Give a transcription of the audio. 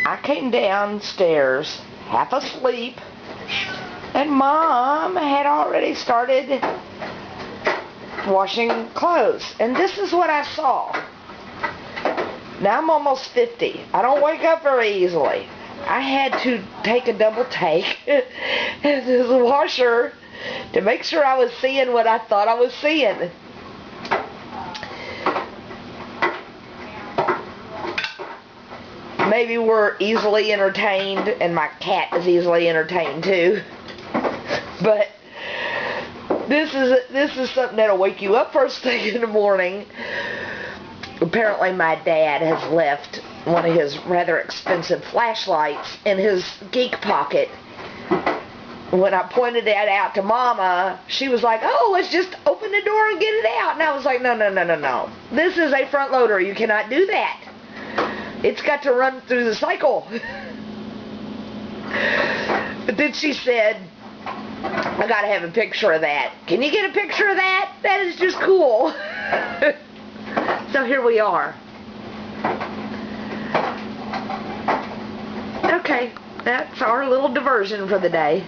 I came downstairs half asleep, and Mom had already started washing clothes. And this is what I saw. Now I'm almost 50. I don't wake up very easily. I had to take a double take in the washer to make sure I was seeing what I thought I was seeing. Maybe we're easily entertained, and my cat is easily entertained too. But this is something that'll wake you up first thing in the morning. Apparently my dad has left one of his rather expensive flashlights in his geek pocket. When I pointed that out to Mama, she was like, "Oh, let's just open the door and get it out." And I was like, no. This is a front loader. You cannot do that. It's got to run through the cycle. But then she said, "I gotta have a picture of that. Can you get a picture of that? That is just cool." So here we are. Okay, that's our little diversion for the day.